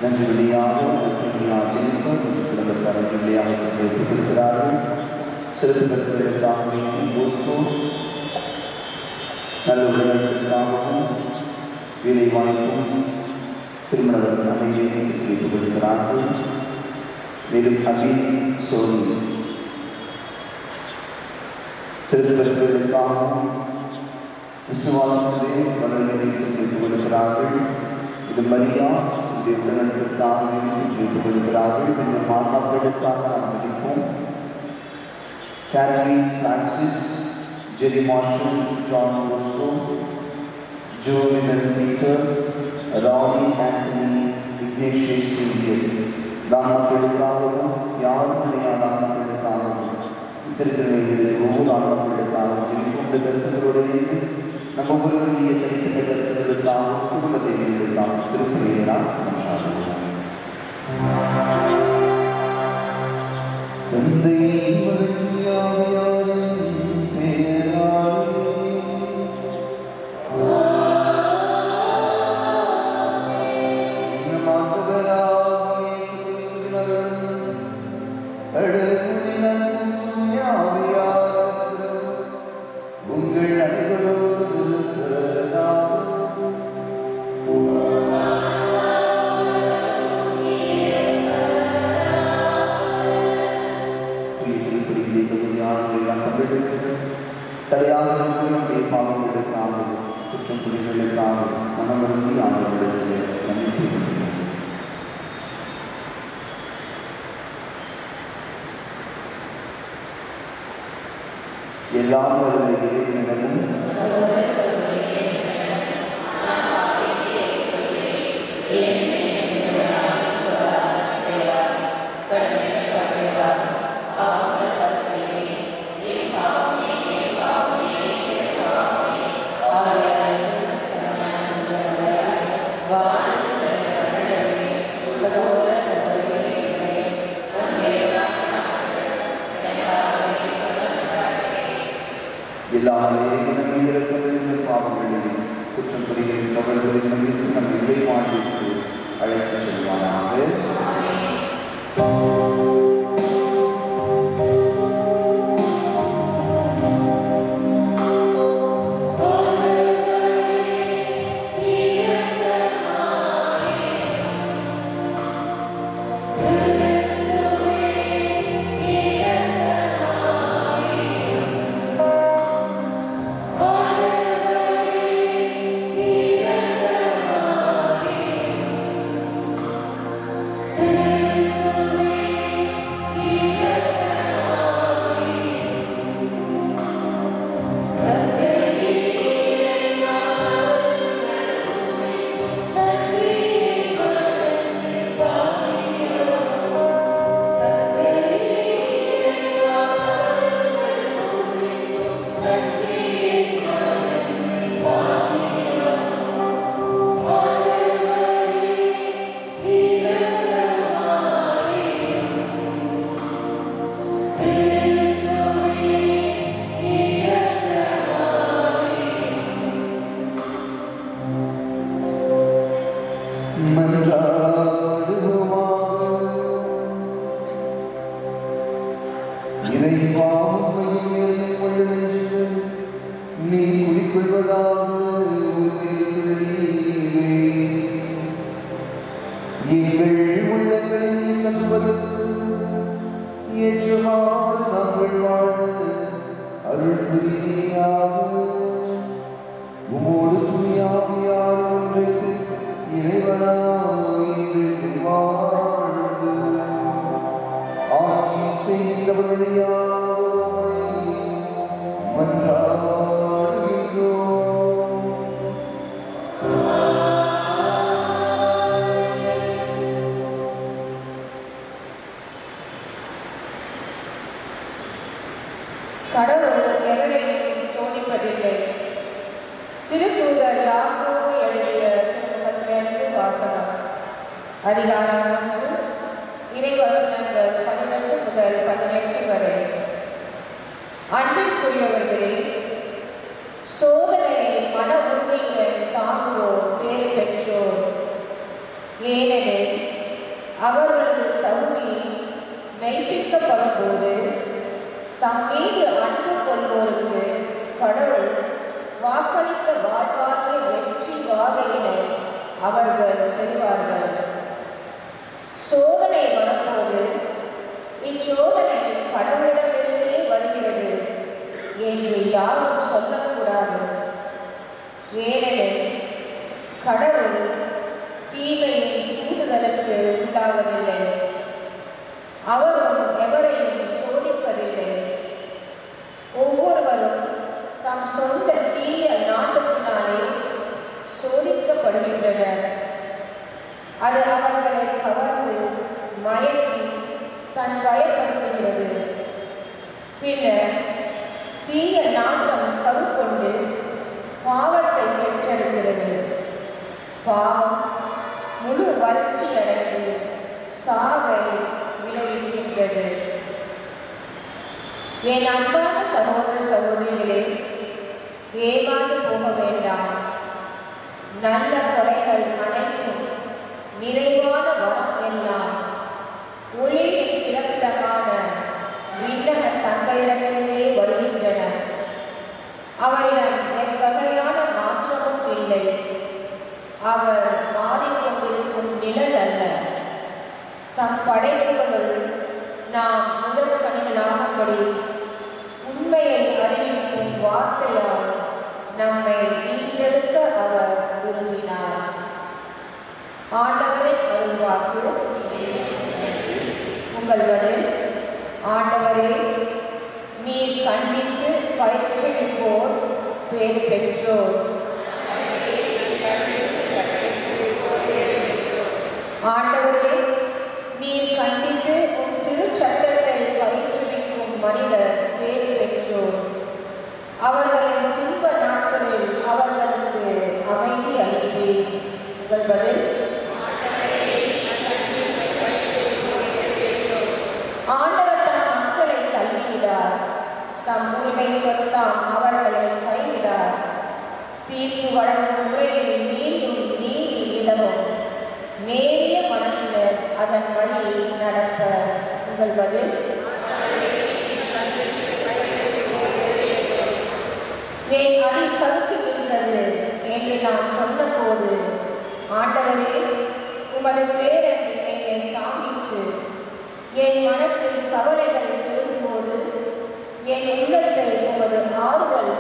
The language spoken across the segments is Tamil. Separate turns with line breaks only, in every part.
நன்றி வழியாக ஜெனிஃபர் குடும்பத்தார் நன்றி வழியாக கொடுக்கிறார்கள். சிறப்பு கருத்துக்களுக்காகவே போஸ்கோ நல்ல உடல்நலத்திற்காகவும் வேலை வாய்ப்பும் திருமண அமைதியை வைத்துக் கொடுக்கிறார்கள். மேலும் அபீன் சோனி சிறப்பு கருத்துக்களுக்காகவும் விசுவாசத்திலே வளர்களை வைத்துக் கொடுக்கிறார்கள். இது மரியா உடல்நலத்திற்காக வைத்துக் கொடுக்கிறார்கள். பின்னர் மாதாக்களுக்காக நாம் நடிப்போம். Catherine Francis, Jerry Marshall, John Bosco, Joe Little Peter, Ronnie Anthony, Ignatius Xavier, தாமக்களுக்காகவும் யாருடைய தாமக்களுக்காகவும் திருத்திரையில் ஒவ்வொரு ஆண்மக்களுக்காகவும் இந்த கருத்துக்களுடைய நம்ம ஒவ்வொருவருடைய தனிப்பட்ட கருத்துக்களுக்காகவும் குடும்பத்தை திருப்பதியை நாம் தந்தை
ஏனெனில் அவர்களது தகுதி மெய்ப்பிக்கப்படும் போது தம் மீது அன்பு கொள்வோருக்கு கடவுள் வாக்களித்த வாழ்வாகிய வெற்றி வாகையினை அவர்கள் பெறுவார்கள். சோதனை வரும்போது இச்சோதனை கடவுளிடமிருந்தே வருகிறது என்று யாரும் சொல்லக்கூடாது. ஏனெனில் கடவுள் தீமையின் தூண்டுதலுக்கு உள்ளாவதில்லை, அவரும் எவரையும் சோதிப்பதில்லை. ஒவ்வொருவரும் தம் சொந்த தீய நாட்டத்தினாலே சோதிக்கப்படுகின்றனர். அது அவர்களை கவர்ந்து மயக்கி தன் பயப்படுத்துகிறது. பின்னர் தீய நாட்டம் கருக்கொண்டு பாவத்தை பெற்றெடுக்கிறது. பாவம் முழு வளர்ச்சி அடைந்து சாவை விளைவிக்கின்றது. என் அன்பான சகோதர சகோதரிகளே, ஏமாந்து போக வேண்டாம். நல்ல கொடைகள் அனைத்தும் நிறைவான வரம் எல்லாம் ஒளியின் பிறப்பிடமான விண்ணக தந்தையிடமிருந்தே வருகின்றன. அவரிடம் எவ்வகையான மாற்றமும் இல்லை. அவர் மாறிக்கொண்டிருக்கும் நிழல் அல்ல. தம் படைப்புகளுள் நாம் முதற்கனிகளாகும்படி உண்மையை அறிவிக்கும் வார்த்தையால் நம்மை மீட்டெடுக்க அவர் விரும்பினார். ஆண்டவரின் அருள்வாக்கு. உங்கள் பதில்: ஆண்டவரே, நீர் கண்டித்து பயிற்றுவிப்போர் பேர் பெற்றோர். ஆண்டவரே, நீர் கண்டித்து உன் திருச்சட்டத்தை பயிற்றுவிக்கும் மனிதர் பேர் பெற்றோர். அவர்களின் துன்ப நாட்களில் அவர்களுக்கு அமைதி அளிப்பீர். உங்கள் பதில்: ஆண்டவர் தம் மக்களை தள்ளிவிடார், தம் உரிமை சொத்தாம் அவர்களை கைவிடார். தீர்ப்பு வழங்கும் முறையில் மீண்டும் நீதி நிலவும். நேரிய மனத்தினர் அதன் வழியில் நடப்ப. உங்கள் பதில்: என் அடி சறுக்குகின்றது என்று நான் சொன்னபோது, ஆண்டவரே, உமது பேரன் என்னை தாங்கிற்று. என் மனத்தில் கவலைகள் பெருகும்போது என் உள்ளத்தை உமது ஆறுதல்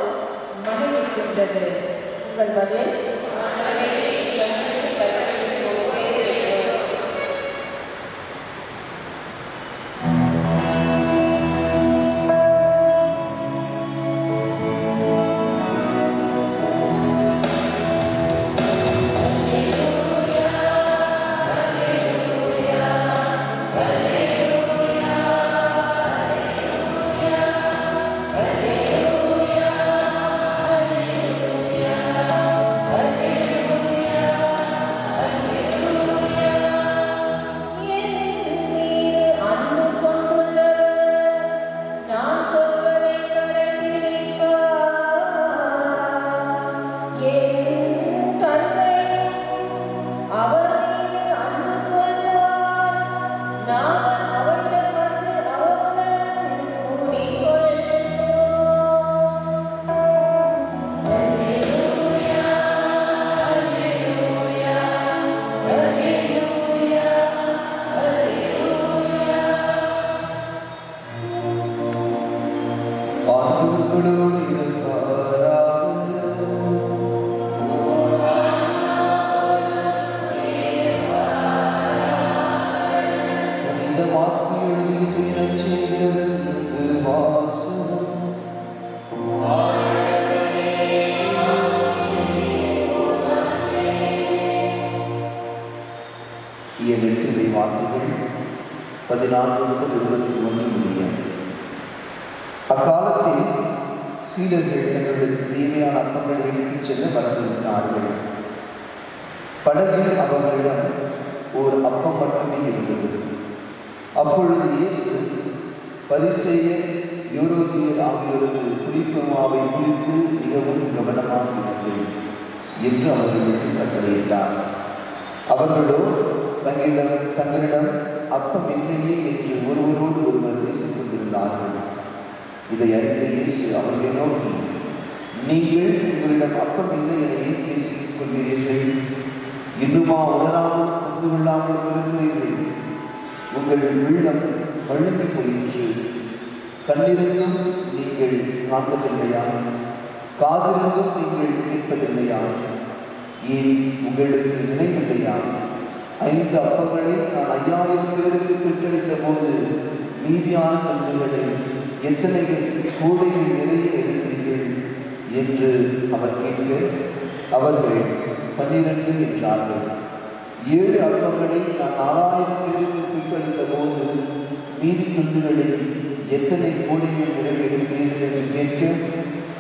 மகிழ்கின்றது. உங்கள் பதில்:
வார்த்தைகள் 14-21 முடிய. அக்காலத்தில் சீடர்கள் தங்களுக்கு தேவையான அப்பங்களை எடுத்துச் செல்ல மறந்துவிட்டார்கள். படகில் அவர்களிடம் ஓர் அப்பம் மட்டுமே இருந்தது. அப்பொழுது இயேசு பரிசேயர் யோரோதியர் ஆகியோரது புளிப்பு மாவை குறித்து மிகவும் கவனமாக இருங்கள் என்று அவர்களுக்கு கட்டளையிட்டார். அவர்களோ தங்களிடம் அப்பம் இல்லையே என்று ஒருவரோடு ஒருவர் பேசிக் கொண்டிருந்தார்கள். இதை அறிந்த இயேசு அவர்களை நோக்கி, நீங்கள் உங்களிடம் அப்பம் இல்லை என ஏன் பேசிக் கொள்கிறீர்கள்? இன்னுமா உணராமல் புரிந்து கொள்ளாமல் இருக்கிறீர்கள்? உங்கள் உள்ளம் வழுங்கி போயிற்று. கண்ணிருந்தும் நீங்கள் காண்பதில்லையா? காதிருந்தும் நீங்கள் கேட்பதில்லையா? ஏன் உங்களுக்கு நினைவில்லையா? 5 அப்பங்களை நான் 5000 பேருக்கு பெற்றெடுத்த போது மீதியான கல்லுகளை எத்தனை கூடைகள் நிறைய எடுத்தீர்கள் என்று அவர் கேட்க, அவர்கள் 12 என்றார்கள். 7 அப்பங்களை நான் 4000 பேருக்கு பெற்றெடுத்த போது மீதி கல்லுகளை எத்தனை கூடைகள் நிறைய எடுத்தீர்கள் என்று கேட்க,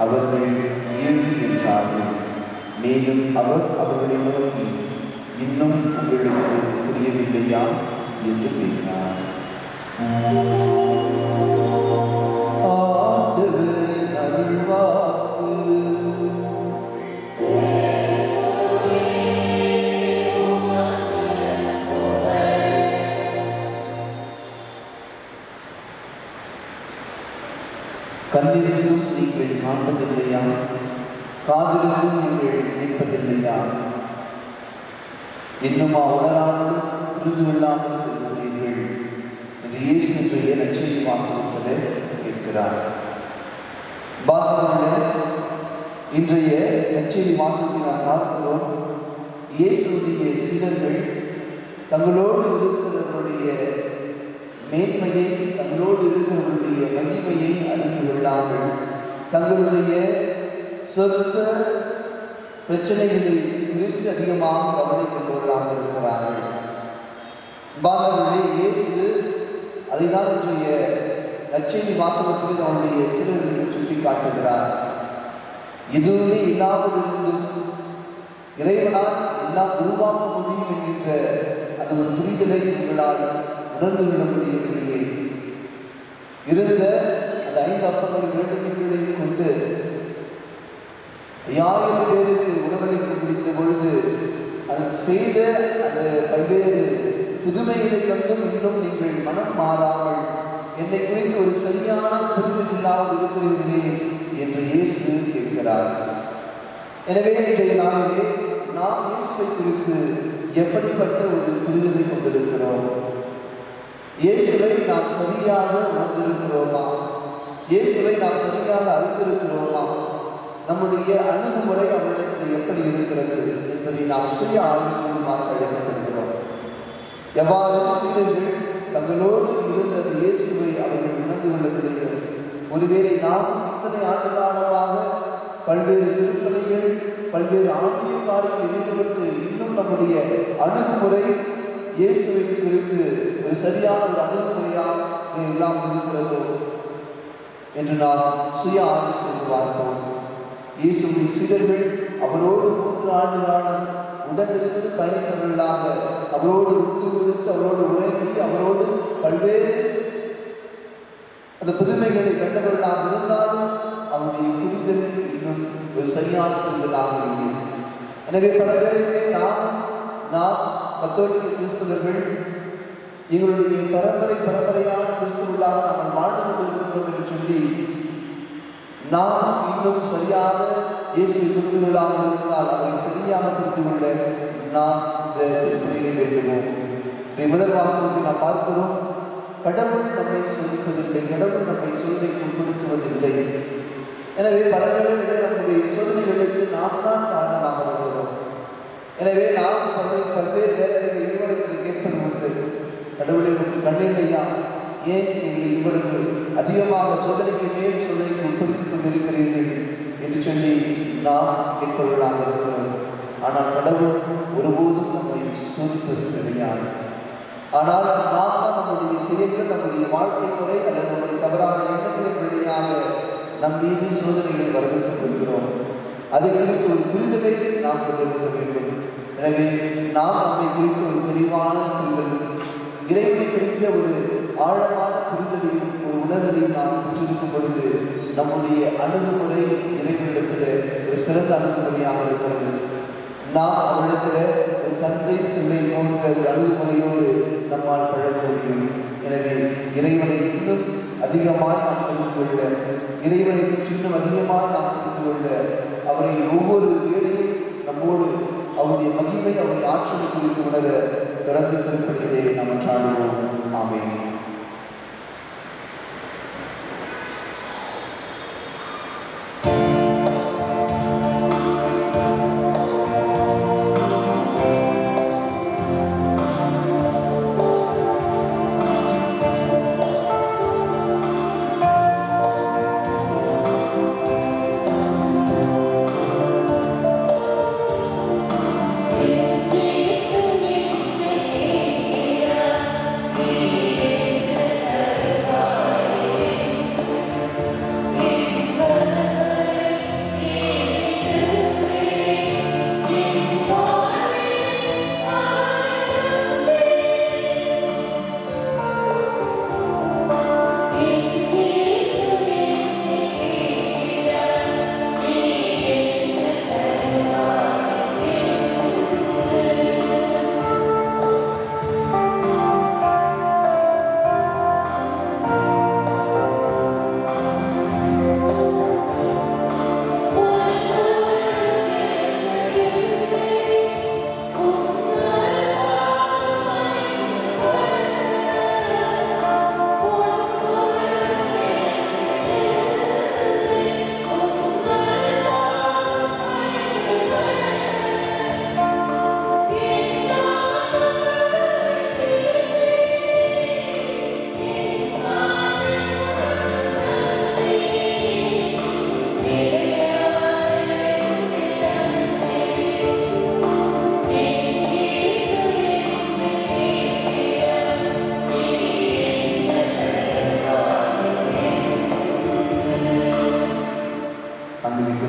அவர்கள் 7 என்றார்கள். மேலும் அவர் அவர்களை நோக்கி, இன்னும் உங்களுக்கு புரியவில்லையா என்று கேட்டார். ஆண்டவரின் அருள்வாக்கு. கண்ணிருந்தும் நீங்கள் காண்பதில்லையா? காதிலிருந்தும் நீங்கள் கேட்பதில்லையா? இன்னுமா உணராமல் புரிந்து கொள்ளாமல் இருக்கிறீர்கள் என்று இயேசு இன்றைய நற்செய்தி வாசகத்திலே கேட்கிறார். இன்றைய நற்செய்தி வாசகத்தை நாம் பார்க்கிறோம். இயேசுடைய சீடர்கள் தங்களோடு இருக்கிறவருடைய மேன்மையை, தங்களோடு இருக்கிறவருடைய மகிமையை அறிந்து கொள்ளாமல் தங்களுடைய சொந்த பிரச்சனைகளை குறித்து அதிகமாக கவனித்துக் கொள்ளாமல் இருக்கிறார்கள். இயேசு அதைதான் இன்றைய நற்செய்தி வாசகத்தில் அவருடைய சீடர்களுக்கு சுட்டி காட்டுகிறார். எதுவுமே இல்லாமல் இருந்தும் இறைவனால் எல்லாம் உருவாக்க முடியும் என்கின்ற அந்த ஒரு புரிதலை உங்களால் உணர்ந்து கொள்ள முடியவில்லையே. இருந்த அந்த 5 அப்பங்கள் 2 மீன்களையும் கொண்டு 5000 பேருக்கு உணவளிக்க முடித்த பொழுது அது செய்த அந்த பல்வேறு புதுமைகளை கண்டும் இன்னும் நீங்கள் மனம் மாறாமல் என்னை குறித்து ஒரு சரியான புரிதல் இல்லாமல் இருக்கிறீர்களே என்று இயேசு கேட்கிறார். எனவே இன்றைய நாளிலே நாம் இயேசுவை குறித்து எப்படிப்பட்ட ஒரு புரிதலை கொண்டிருக்கிறோம்? இயேசுவை நாம் சரியாக உணர்ந்திருக்கிறோமா? இயேசுவை நாம் சரியாக அறிந்திருக்கிறோமா? நம்முடைய அணுகுமுறை அவரிடத்தில் எப்படி இருக்கிறது என்பதை நாம் சுய ஆலோசனை பார்க்க அழைக்கப்படுகிறோம். எவ்வாறு சீடர்கள் தங்களோடு இருந்த இயேசுவை அவர்கள் உணர்ந்து கொள்ளவில்லை. ஒருவேளை நாம் இத்தனை ஆண்டு காலமாக பல்வேறு திருப்பணிகள், பல்வேறு ஆன்மீக காரியங்கள் ஈடுபட்டு இன்னும் நம்முடைய அணுகுமுறை இயேசுவை குறித்து ஒரு சரியான ஒரு அணுகுமுறையாக இல்லாமல் இருக்கிறதோ என்று நாம் சுய ஆலோசனை பார்ப்போம். இயேசுவின் சீடர்கள் அவரோடு 3 ஆண்டு காலம் உடனிருந்து பயணித்தவர்களாக அவரோடு விட்டு கொடுத்து அவரோடு உரையாடி அவரோடு பல்வேறு அந்த புதுமைகளை கண்டவர்களாக இருந்தாலும் அவருடைய புரிதல் இன்னும் ஒரு சரியான புரிதலாக இல்லை. எனவே பல பேரிலே நாம் கத்தோலிக்க கிறிஸ்தவர்கள் எங்களுடைய பரம்பரையான கிறிஸ்தவர்களாக நாம் வாழ்ந்து கொண்டிருக்கிறோம் என்று சொல்லி நாம் இன்னும் சரியாக இயேசுவை புரிந்து கொள்ளாமல் இருந்தால் அவரை சரியாக புரிந்து கொள்ள நாம் இந்த திருப்பணியை வேண்டுவோம். முதல் வாசகத்தை நாம் பார்க்கிறோம். கடவுள் நம்மை சோதிப்பதில்லை, கடவுள் நம்மை சோதனைக்கு உட்படுத்துவதில்லை. எனவே பல வேளைகளில் நம்முடைய சோதனைகளுக்கு நாம் தான் காரணமாக இருக்கிறோம். எனவே நாம் பல்வேறு நேரங்களில் இறைவனுக்கு கேட்பது உண்டு, கடவுளை கண்ணில்லையா, ஏன் நீங்கள் இவ்வளவு அதிகமாக சோதனைக்கு மேல் சோதனைக்கு உட்படுத்திக் கொண்டிருக்கிறீர்கள் என்று சொல்லி நாம் கேட்பவர்களாக இருக்கிறோம். ஆனால் கடவுள் ஒருபோதும் நம்மை சோதிப்பது கிடையாது. ஆனால் நாம் நம்முடைய செயல்கள், நம்முடைய வாழ்க்கை முறை அல்லது நம்முடைய தவறான எண்ணங்களின் வழியாக நம் மீது சோதனைகளை வரவேற்றுக் கொள்கிறோம். அதை குறித்து ஒரு புரிதலை நாம் கொண்டிருக்க வேண்டும். எனவே நாம் நம்மை குறித்து ஒரு தெளிவான புரிதல், இறைவனை குறித்த ஒரு ஆழமான புரிதலையும் ஒரு உணர்தலையும் நாம் பெற்றிருக்கும் பொழுது நம்முடைய அணுகுமுறை இறைவனிடத்தில் ஒரு சிறந்த அணுகுமுறையாக இருக்கிறது. நாம் அவரிடத்தில் ஒரு தந்தை பிள்ளை போன்ற ஒரு அணுகுமுறையோடு நம்மால் பழக முடியும். எனவே இறைவனை இன்னும் அதிகமாக நாம் தெரிந்து கொள்ள, இறைவனை இன்னும் அதிகமாக நாம் தெரிந்து கொள்ள, அவரை ஒவ்வொரு வேளையும் நம்மோடு அவருடைய மகிமை, அவருடைய ஆற்றலை குறித்து உணர தொடர்ந்து திருப்பதியிலே நாம் சாடுவோம். ஆமென்.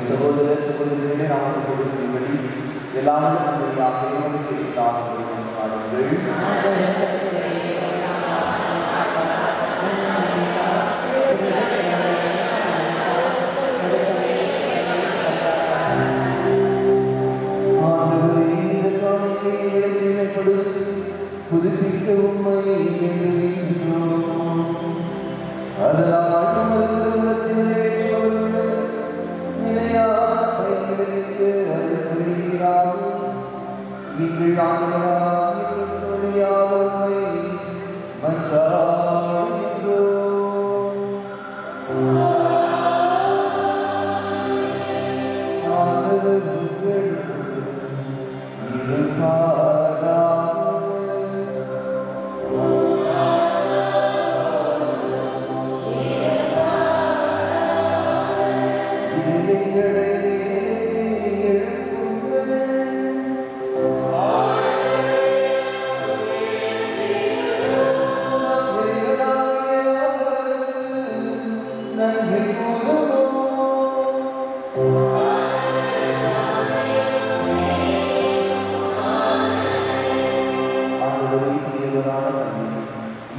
சகோதர சகோதரிகளே, நாம் கொடுக்கும்படி எல்லாரும் நம்முடைய இறைவனுக்கு பாடுங்கள். ஆண்டவரே, இந்த காணிக்கையை நினைப்படுத்தி புதுப்பிக்க உம்மை எண்ணுகின்றோம். அதனால் உமது திருவுளத்தில் நிறைவேற்றப்பட்டுள்ள நிலையான பயன்களுக்கு அது புரிகிறார்கள். எங்கள் ஆண்டவராகிய கிறிஸ்து வழியாக உம்மை மன்றாடுகின்றோம். ஆண்டவர்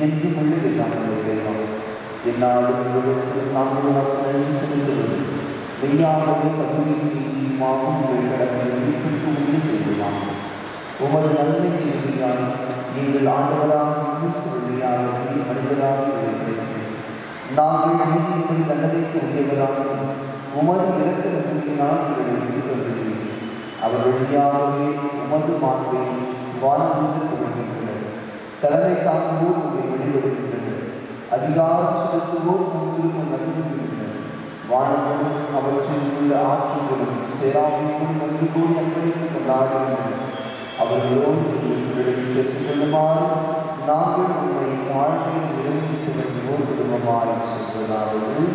என்று முள்ளிடையாமல் என்னாலும் நாங்கள் நன்றி செலுத்துவது மெய்யாகவே பகுதியும் நீதியுமாகவும் உங்கள் கடமையை மீட்புக்கு உறுதி செய்யலாம். உமது நன்மை செய்தியால் எங்கள் ஆண்டவராக கிறிஸ்து வழியாகவே மனிதராக கிடைத்தேன். நாங்கள் நீதியின்படி தண்டனைக்கு உரியவராக உமது இறக்க மிகுதியினால் எங்களை மீட்பவர்களே, அவர் வழியாகவே உமது மாண்பை வாழ்ந்து கொள்கின்றனர். தலைமை தாக்குவோர் உங்களை வழிபடுகின்றனர். அதிகாரம் செலுத்துவோர் முன்திரும்ப நடுங்குகின்றனர். வானங்களும் அவற்றில் உள்ள ஆற்றுகளும் சேராமைக்கும் நன்றி கூறி அன்பளித்து கொண்டாடுகின்றனர். அவர்களோடு எங்களை சேர்த்துக் கொள்ளுமாறு நாங்கள் உண்மை வாழ்க்கையில் இறங்கி புகழ்வோர் குடும்பமாய் செல்வதாவது.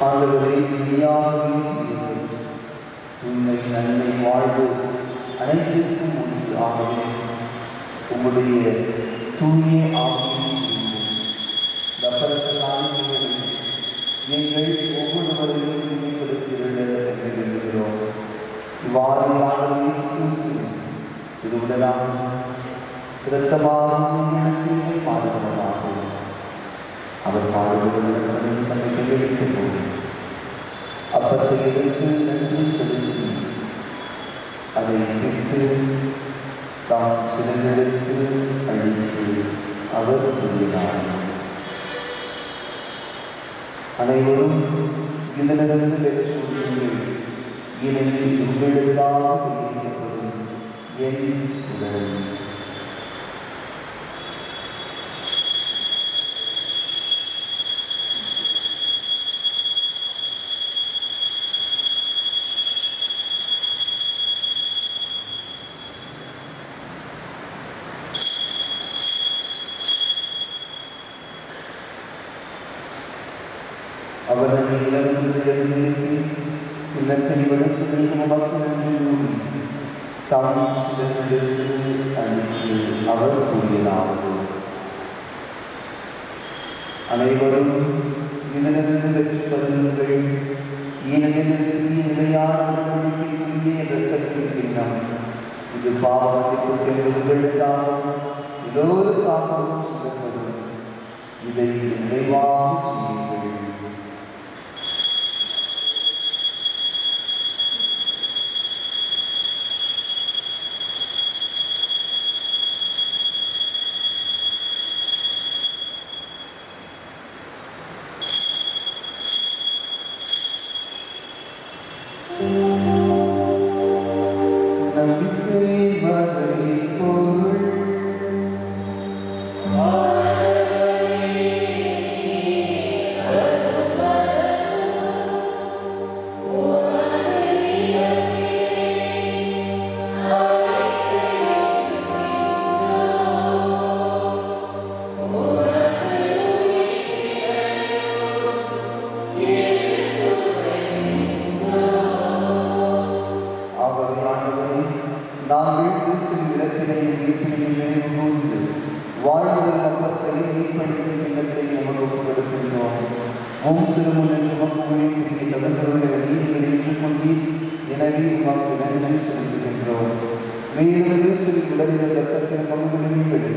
ஆண்டவரே, மெய்யாகவே உண்மை நன்மை வாழ்வு அனைத்திற்கும் ஒன்று ஆகவே உங்களுடைய தூய ஆவியை நீங்கள் ஒவ்வொருவரையும் தூய்மைப்படுத்தியுள்ள என்று விரும்புகிறோம். இவ்வாறு ஆண்டவர் இயேசு கிறிஸ்துவின் திருவுடலாக இரத்தமாக உங்களுக்கு பாடுபடலாகும். அவர் பாடுபடுவதை தம்மை கையெழுத்தும் போது அப்பத்தை எடுத்து நன்றி செலுத்தி அதை விட்டு தாம் சிலர்களுக்கு அளித்து அவர் கூறினார், அனைவரும் இதிலிருந்து பெற்று கொள்ளுங்கள், ஏனெனில் உங்களுக்காக வெளியிடப்படும் என் உடல். அவர் நம்மை இழந்து எழுந்திருக்கி இல்லத்தை வெளுத்து மீண்டும் உமக்கு நன்றி கூறி தாம் சிலர்களுக்கு அளித்து அவர் கூறியதாவது, அனைவரும் இதிலிருந்து வெற்றி பெறுங்கள், ஏனெனில் நிலையான உடன்படிக்கைக்குரிய இரத்தத்தின் கிண்ணம், இது பாவமன்னிப்புக்கு உங்களுக்காகவும் எல்லோருக்காகவும் சொல்லப்படும். இதை நினைவாக செய்யுங்கள். நம்பிக்கை மறை பொருள் நாங்கள் கிறிஸ்துவின் இறப்பினையும் உயிர்ப்பினையும் நினைவு கூர்ந்து வாழ்வுதல் அப்பத்தையும் மீட்பளிக்கும் எண்ணத்தையும் நமக்கு ஒப்புக்கொடுக்கின்றோம். திருமுன் நமக்கு ஒழிப்புரிய தகவல்களை நீதிகளை ஏற்றுக்கொண்டு எனவே நமக்கு நன்றி செலுத்துகின்றோம். மேலும் கிறிஸ்துவின் உடலில் ரத்தத்தின் பங்குகளை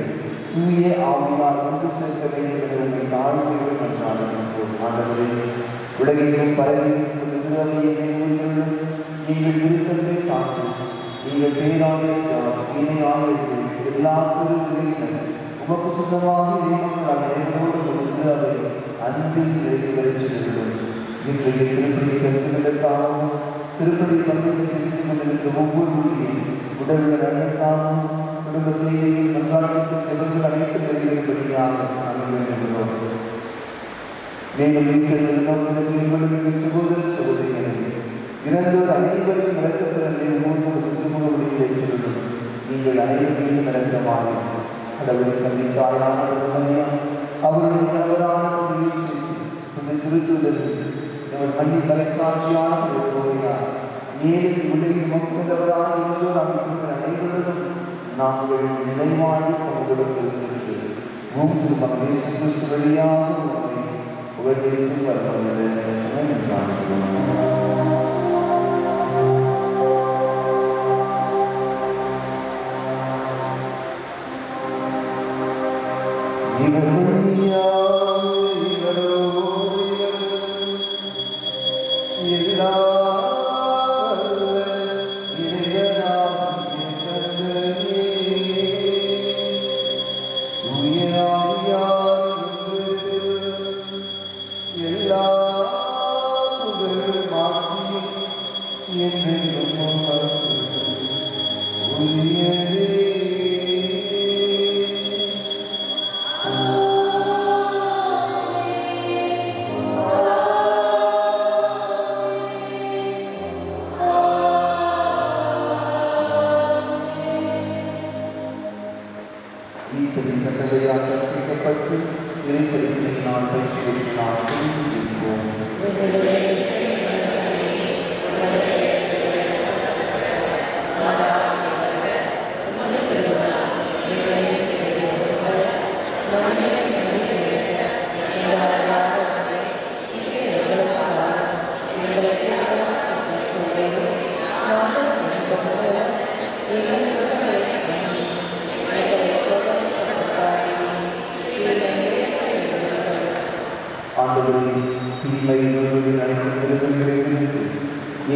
தூய ஆவியால் ஒன்று சேர்க்க வேண்டும் என உங்கள் தாழ்மையுடன் நன்றாடுகின்றோம். ஆண்டவரே, உலகையும் பரவியும் நீங்கள் விருத்தத்தை பிரான்சிஸ், நீங்கள் பேராயர் இணையாளர்கள் எல்லா திருநிலையினர் உமக்கு சொந்தமாக இறைமக்களால் அனைவரோடு அதை அன்பில் நிறைவேற்றுகிறோம். இன்றைய திருப்பதி கருத்துக்களுக்காகவும் திருப்பதி பங்குகளை தெரிந்து கொண்டிருக்கிற ஒவ்வொரு ஊழியும் உடல்கள் அனைத்தாகவும் குடும்பத்தையும் நன்றாட்கள் ஜெபங்கள் அனைத்து நிறைவேறும்படியாக நாங்கள் வேண்டுகிறோம். மேலும் சகோதர சகோதரிகளை இறந்தோர் அனைவரும் நடத்தப்பெற ஒவ்வொரு திருமுகமுடிகளை சொல்லும். நீங்கள் அனைவரையும் நடத்தமான கடவுள் கல்வி தாயான அவருடைய கணவரான திருத்துதற்கு நமது மண்ணி கலைசாட்சியான மேலும் உலகில் மக்களவராக இருந்தோர் அமைப்புகள் அனைவரும் நாங்கள் நிலைவாழ்வு கொண்டுள்ளது. திருமகனை கிறிஸ்து வழியாக உண்மை புகழ்ந்து வருவதற்கு காண்கிறோம்.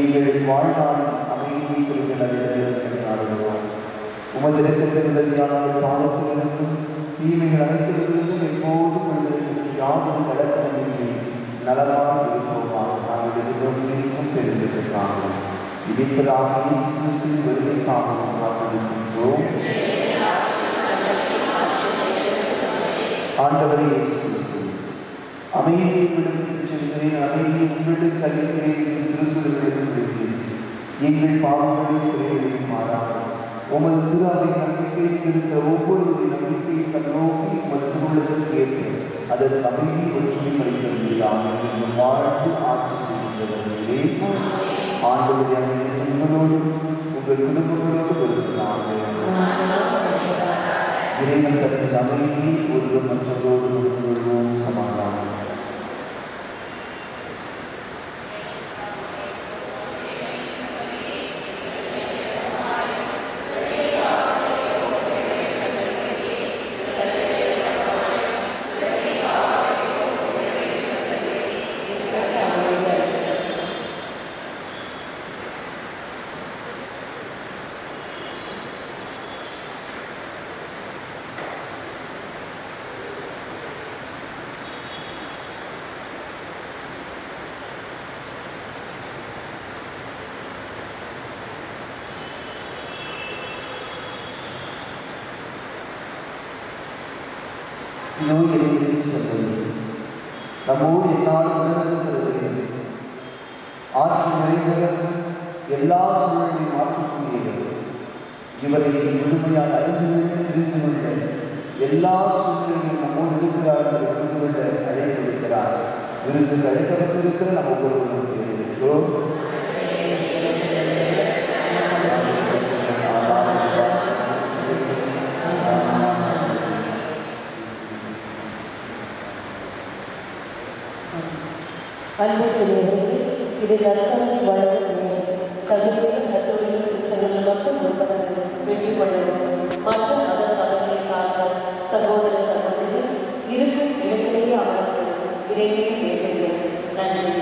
எங்கள் வாழ்நாளில் அமைதியை குறிப்பிட நாடுகிறோம். உமது இரக்கத்தின் உதவியான பாவத்திலிருந்தும் தீமைகள் அனைத்திலிருந்தும் எப்போதும் விடுதலை பெற்று யாரும் கலக்கமின்றி நலமாக இருப்போமா நாங்கள் எதிர்க்கும் பெருந்திருக்காங்க. இவைகளாக இயேசு கிறிஸ்துவின் வருகைக்காக காத்திருக்கின்றோம். ஆண்டவரே இயேசு கிறிஸ்து, அமைதியை விடுவித்துச் செல்கிறேன், அமைதியை உங்களுக்கு அளிக்கிறேன் என்று திருத்துதலுக்கு எங்கள் பாவங்களையும் குறைகளையும் மாறாமல் உமது திரு அவை நம்பிக்கையில் இருக்கிற ஒவ்வொருவருடைய நம்பிக்கையை கண்ணோக்கி உமது திருவுள்ளத்திற்கு ஏற்ப அதற்கு அமைதி ஒற்றுமை அளித்தவர்களாக நீங்கள் வாழ்ந்து ஆட்சி செய்கின்றவர்களே. ஆண்டவருடைய அமைதி உங்களோடு உங்கள் குடும்பங்களோடு இருக்கிறாங்க. இறைவன் தனது அமைதியை ஒருவர் மற்றவரோடு கொள்வோம். சமாதானம். இதோ இறைவனின் சகோதரி நம்மோடு என்னாலும் உணர்கிறது. ஆற்று நிறைந்தவர், எல்லா சூழலையும் மாற்றக்கூடியவர், இவரை முழுமையாக தெரிந்து கொள்ள எல்லா சூழ்நிலையும் நம்மோடு இருக்கிறார் என்பதை புரிந்து கொள்ள அழைக்கப்படுகிறார். விருந்துக்கு அழைக்கப்பட்டிருக்கிற நம்ம ஒவ்வொருவரும் இருக்கிறோம்.
அன்புக்குரியவர்களே, இது நற்கருணை வழங்கக்கூடிய தகுதியுள்ள கத்தோலிக்க கிறிஸ்தவர்கள் மட்டும் முன்படங்கள் வெற்றி கொள்ளவும் மற்ற மத சபைகளை சார்ந்த சகோதர சகோதரிகள் இருக்கும் இடத்திலேயே அமர்ந்து இறைவனை வேண்டுகிறேன். நன்றி.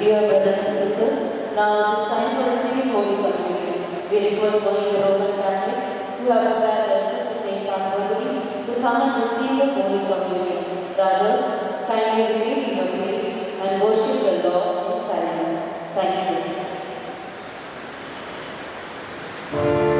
Dear brothers and sisters, now it is time for receiving Holy Communion. We request only the Roman Catholic who have prepared themselves to take part worthily to come and receive the Holy Communion. The others kindly remain in your place and worship the Lord in silence. Thank you.
Thank you.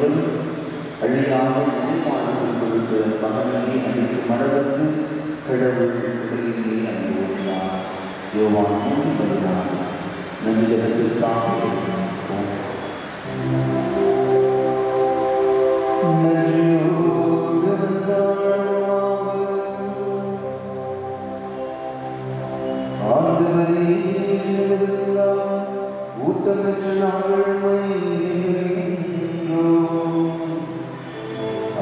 என்பது அழியாமல் நிலைமாறும் பொருட்டு மகனையே அளிக்கும் அளவுக்கு கடவுள் உலகிலே அன்பு கூர்ந்தார். யோவான் 3:16. நன்றி ஜெபத்திற்காக எழுந்திருப்போம். நன்றியோடு வந்தாடுவாக. ஆண்டவரே, நினைவிருந்தால் ஊட்டம் பெற்று நாங்கள் உம்மை எண்ணுகின்றோம்.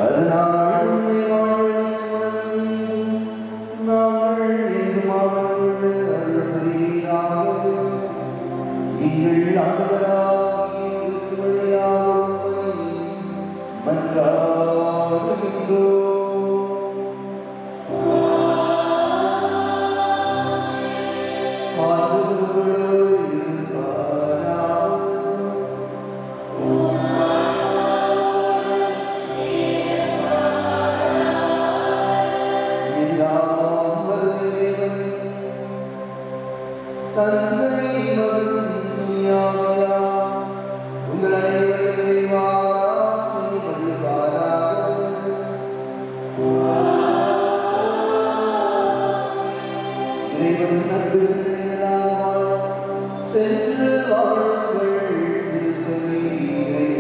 அதனால் உம்மை வாழ்வழிக்கும் உணவை நாங்கள் என்றும் அவரோடு அருள் புரிவீராக. எங்கள் ஆண்டவராகிய கிறிஸ்து வழியாக உம்மை மன்றாடுகின்றோம். ஆண்டவரோடு இருப்பாராக. எல்லாம் வல்ல இறைவன், தந்தை, மகன், தூய ஆவியார் உங்கள் அனைவரையும் நிறைவாக ஆசீர்வதிப்பாராக. இறைவனின் அன்பு நிறைந்ததால் சென்று வாழுங்கள். திருப்பலி எங்கள்